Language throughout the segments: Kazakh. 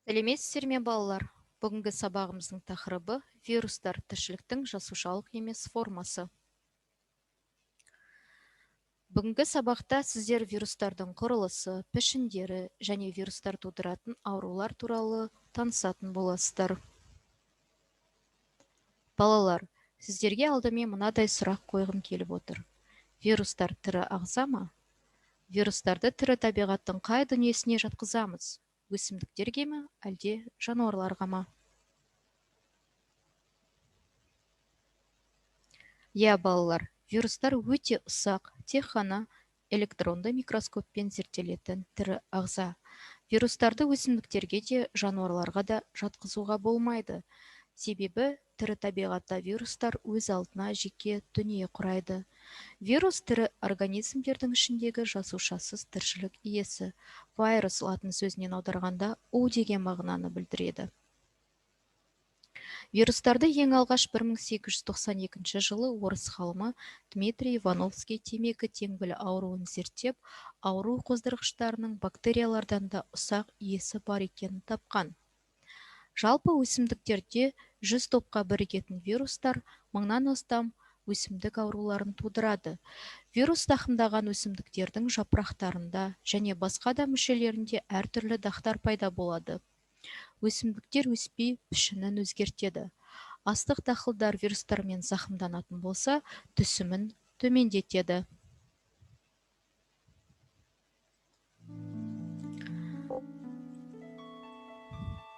Сәлеметсіздер ме балалар? Бүгінгі сабағымыздың тақырыбы вирустар тіршіліктің жасушалық емес формасы. Бүгінгі сабақта сіздер вирустардың құрылысы, пішіндері және вирустар тудыратын аурулар туралы танысатын боласыздар. Балалар, сіздерге алдымен мынадай сұрақ қойғым келіп отыр. Вирустар тірі ағза ма? Вирустарды тірі табиғаттың қай дүниесіне жатқызамыз? Өсімдіктерге ме, әлде жануарларға ма? Балалар, вирустар өте ұсақ, тек қана электронды микроскоппен зерттелетін тірі ағза. Вирустарды өсімдіктерге де, жануарларға да жатқызуға болмайды. Себебі тірі табиғатта вирустар өз алдына жеке дүние құрайды. Вирус тірі организмдердің ішіндегі жасушасыз тіршілік иесі. Вирус латын сөзінен аударғанда «у» деген мағынаны білдіреді. Вирустарды ең алғаш 1892 жылы орыс ғалымы Дмитрий Ивановский темекі теңбіл ауруын зерттеп, ауру қоздырғыштарының бактериялардан да ұсақ иесі бар екенін тапқан. Жалпы өсімдіктерде 100 топқа бірігетін вирустар 1000-нан астам өсімдік ауруларын тудырады. Вирус зақымдаған өсімдіктердің жапырақтарында және басқа да мүшелерінде әртүрлі дақтар пайда болады. Өсімдіктер өспей пішінін өзгертеді. Астық дақылдар вирустармен зақымданатын болса, түсімін төмендетеді.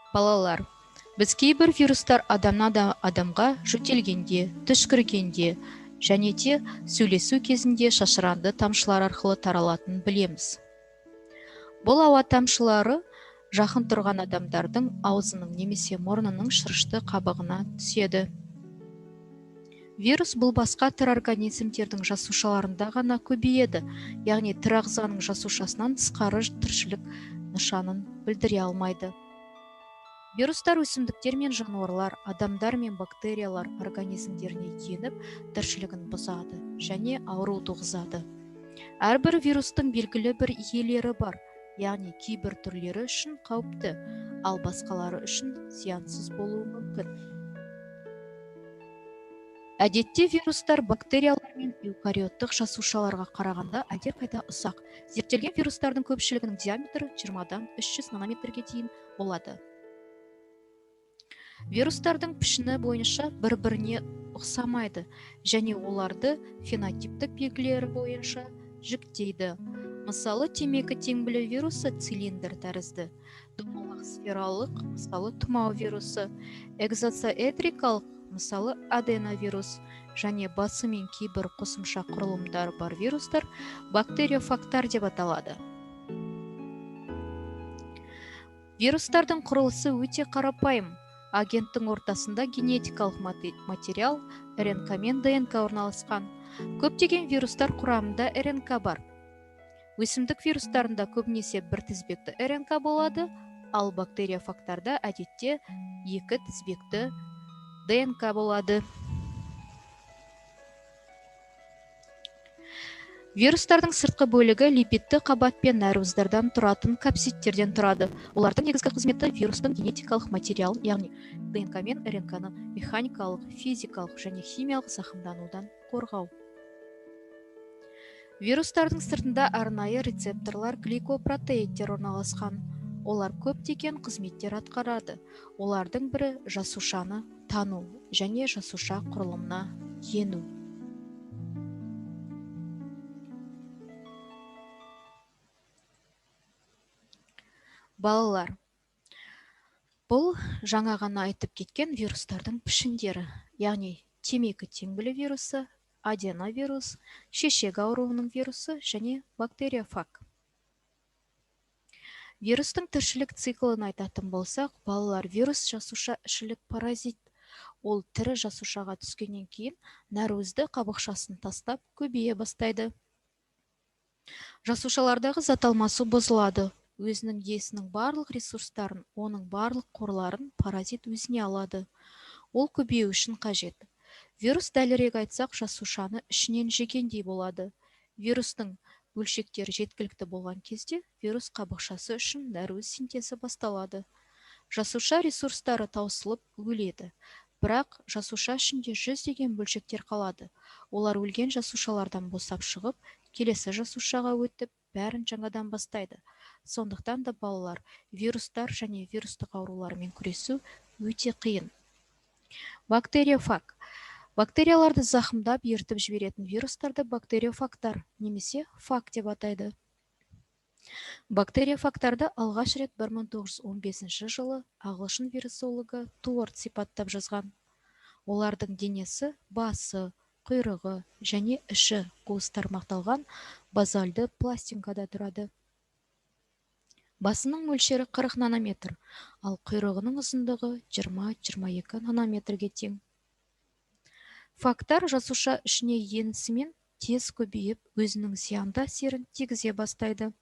Балалар, біз кейбір вирустар адамға жөтелгенде, түшкіргенде және де сөйлесу кезінде шашыранды тамшылар арқылы таралатынын білеміз. Бұл ауа тамшылары жақын тұрған адамдардың аузының немесе мұрнының шырышты қабығына түседі. Вирус бұл басқа тірі организмдердің жасушаларында ғана көбейеді, яғни тірі ағзаның жасушасынан тысқары тіршілік нышанын білдіре алмайды. Вирустар өсімдіктер мен жануарлар, адамдар мен бактериялар организмдеріне еніп, тіршілігін бұзады және ауру туғызады. Әрбір вирустың белгілі бір иелері бар, яғни кейбір түрлері үшін қауіпті, ал басқалары үшін зиянсыз болуы мүмкін. Әдетте вирустар бактериялар мен эукариоттық жасушаларға қарағанда әлдеқайда ұсақ. Зерттелген вирустардың көпшілігінің диаметрі 20-дан 300 нанометрге дейін болады. Вирустардың пішіні бойынша бір-біріне ұқсамайды және оларды фенотиптік белгілері бойынша жіктейді. Мысалы, темекі теңбілі вирусы цилиндр тәрізді, домалақ сфералық, мысалы, тұмау вирусы, экзоцеэдрикалық, мысалы, аденовирус және басы мен кейбір қосымша құрылымдар бар вирустар бактериофагтар деп аталады. Вирустардың құрылысы өте қарапайым. Агенттің ортасында генетикалық материал РНК мен ДНК орналасқан. Көптеген вирустар құрамында РНК бар. Өсімдік вирустарында көбінесе бір тізбекті РНК болады, ал бактериофагтарда әдетте 2 тізбекті ДНК болады. Вирустардың сыртқы бөлігі липидті қабат пен нәруыздардан тұратын капсидтерден тұрады. Олардың негізгі қызметі вирустың генетикалық материалын, яғни ДНК мен РНК-ны механикалық, физикалық және химиялық зақымданудан қорғау. Вирустардың сыртында арнайы рецепторлар гликопротеидтер орналасқан. Олар көптеген қызметтер атқарады. Олардың бірі жасушаны тану және жасуша құрылымына ену. Балалар, бұл жаңа ғана айтып кеткен вирустардың пішіндері, яғни темекі теңбілі вирусы, аденовирус, шешек ауруының вирусы және бактериофаг. Вирустың тіршілік циклын айтатын болсақ, балалар, вирус жасуша ішілік паразит. Ол тірі жасушаға түскеннен кейін нәруызды қабықшасын тастап көбейе бастайды. Жасушалардағы зат алмасу бұзылады. Өзінің иесінің барлық ресурстарын, оның барлық қорларын паразит өзіне алады. Ол көбею үшін қажет. Вирус, дәлірек айтсақ, жасушаны ішінен жегендей болады. Вирустың бөлшектері жеткілікті болған кезде вирус қабықшасы үшін нәруыз синтезі басталады. Жасуша ресурстары таусылып өледі. Бірақ жасуша ішінде жүздеген бөлшектер қалады. Олар өлген жасушалардан босап шығып, келесі жасушаға өтіп, бәрін жаңадан бастайды. Сондықтан да балалар вирустар және вирустық аурулармен күресу өте қиын. Бактериофаг. Бактерияларды зақымдап ертіп жіберетін вирустарды бактериофагтар немесе фаг деп атайды. Бактериофагтарды алғаш рет 1915 жылы ағылшын вирусологы Туорт сипаттап жазған. Олардың денесі басы, құйрығы және іші қуыс тармақталған базальды пластинкада тұрады. Басының мөлшері 40 нанометр, ал құйрығының ұзындығы 20-22 нанометрге тең. Фагтар жасуша ішіне енісімен тез көбейіп, өзінің зиянды әсерін тигізе бастайды.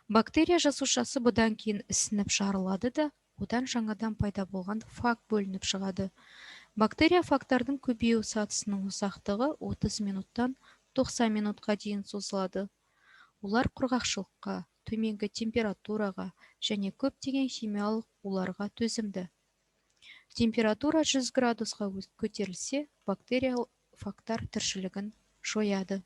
Бактерия жасушасы бұдан кейін ісініп жарылады да, одан жаңадан пайда болған фаг бөлініп шығады. Бактерия фагтардың көбею сатысының ұзақтығы 30 минуттан 90 минутқа дейін созылады. Олар құрғақшылыққа, төменгі температураға және көптеген химиялық уларға төзімді. Температура 100 градусқа көтерілсе, бактерия фагтар тіршілігін жояды.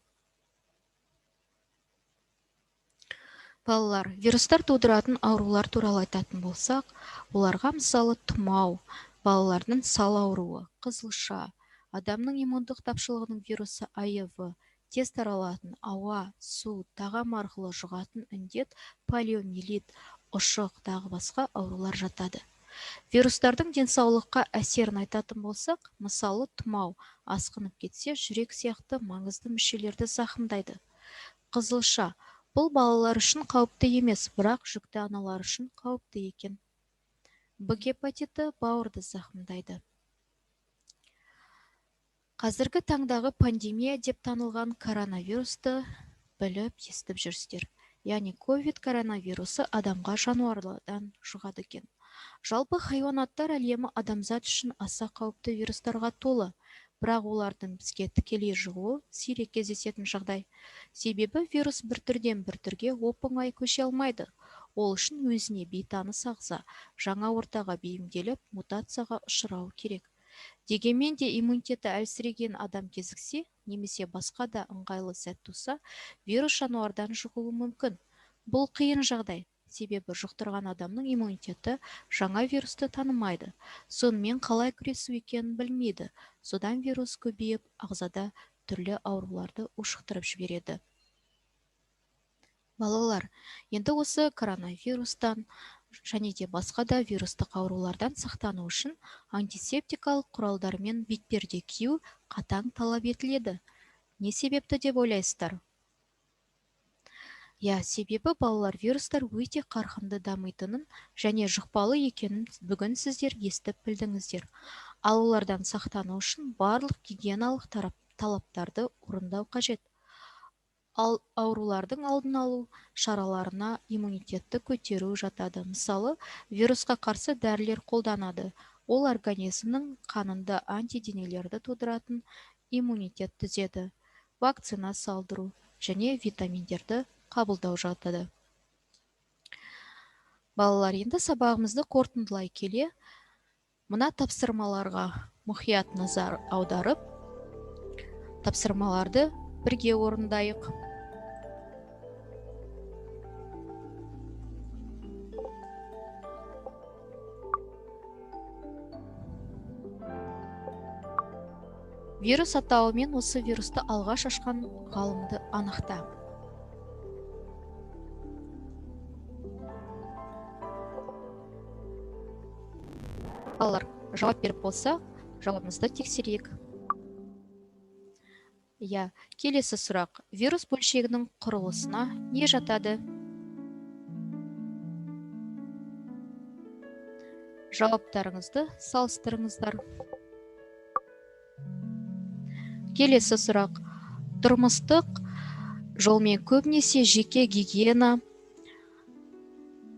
Балалар, вирустар тудыратын аурулар туралы айтатын болсақ, оларға мысалы тұмау, балалардың сал ауруы, қызылша, адамның иммундық тапшылығының вирусы АЕВ, тез таралатын ауа, су, тағам арқылы жұғатын індет, полиомиелит, ұшық, тағы басқа аурулар жатады. Вирустардың денсаулыққа әсерін айтатын болсақ, мысалы тұмау асқынып кетсе, жүрек сияқты маңызды мүшелерді зақымдайды. Қызылша бұл балалар үшін қауіпті емес, бірақ жүкті аналар үшін қауіпті екен. Б гепатиті бауырды зақымдайды. Қазіргі таңдағы пандемия деп танылған коронавирусты біліп естіп жүрсіздер. Яғни ковид коронавирусы адамға жануарлардан жұғады екен. Жалпы хайуанаттар әлемі адамзат үшін аса қауіпті вирустарға толы, бірақ олардың бізге тікелей жұғуы сирек кездесетін жағдай. Себебі вирус бір түрден бір түрге оп-оңай көше алмайды. Ол үшін өзіне бейтаныс ағза, жаңа ортаға бейімделіп, мутацияға ұшырауы керек. Дегенмен де иммунитеті әлсіреген адам кезіксе, немесе басқа да ыңғайлы сәт туса, вирус жануардан жұғуы мүмкін. Бұл қиын жағдай, себебі жұқтырған адамның иммунитеті жаңа вирусты танымайды. Сонымен қалай күресу екенін білмейді. Содан вирус көбейіп, ағзада түрлі ауруларды ушықтырып жібереді. Балалар, енді осы коронавирустан және де басқа да вирустық аурулардан сақтану үшін антисептикалық құралдармен бетперде кию қатаң талап етіледі. Не себепті деп ойлайсыздар? Себебі балалар вирустар өте қарқынды дамитынын және жұқпалы екенін бүгін сіздер естіп білдіңіздер. Ал олардан сақтану үшін барлық гигиеналық талаптарды орындау қажет. Ал аурулардың алдын алу шараларына иммунитетті көтеру жатады. Мысалы, вирусқа қарсы дәрілер қолданады. Ол организмнің қанында антиденелерді тудыратын иммунитет түзеді. Вакцина салдыру және витаминдерді қабылдау жатады. Балалар, енді сабағымызды қорытындылай келе, мына тапсырмаларға мұқият назар аударып, тапсырмаларды бірге орындайық. Вирус атауымен осы вирусты алғаш ашқан ғалымды анықта. Балалар, жауап беріп болса, жауабымызды тексерейік. Келесі сұрақ. Вирус бөлшегінің құрылысына не жатады? Жауаптарыңызды салыстырыңыздар. Келесі сұрақ. Тұрмыстық жолмен көбінесе жеке гигиена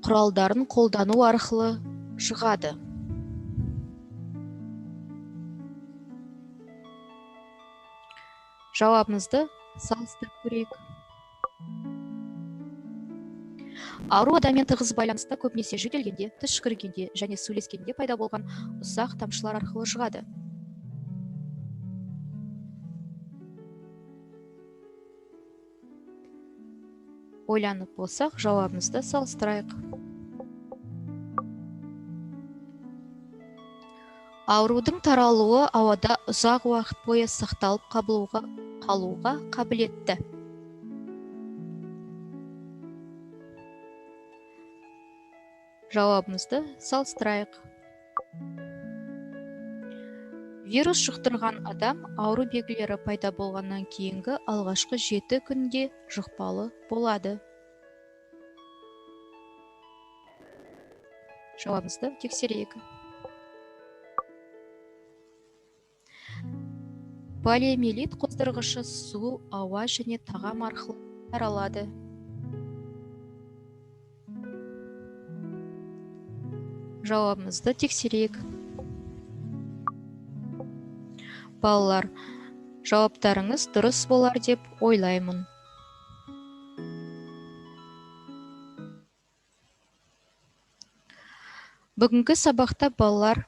құралдарын қолдану арқылы жұғады. Жауабымызды салыстырып көрейік. Ауру адаммен тығыз байланыста көбінесе жөтелгенде, түшкіргенде және сөйлескенде пайда болған ұсақ тамшылар арқылы жұғады. Ойланып болсақ, жауабымызды салыстырайық. Аурудың таралуы ауада ұзақ уақыт бойы сақталып қалуға қабілетті. Жауабымызды салыстырайық. Вирус жұқтырған адам ауру белгілері пайда болғаннан кейінгі алғашқы 7 күнде жұқпалы болады. Жауабымызды тексерейік. Полиомиелит қоздырғышы су, ауа және тағам арқылы таралады. Жауабымызды тексерейік. Балалар, жауаптарыңыз дұрыс болар деп ойлаймын. Бүгінгі сабақта балалар,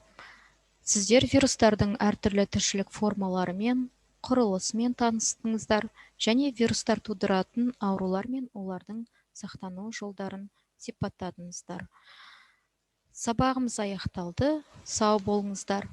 сіздер вирустардың әртүрлі тіршілік формаларымен, құрылысымен таныстыңыздар және вирустар тудыратын аурулар мен олардың сақтану жолдарын сипаттадыңыздар. Сабағымыз аяқталды. Сау болыңыздар.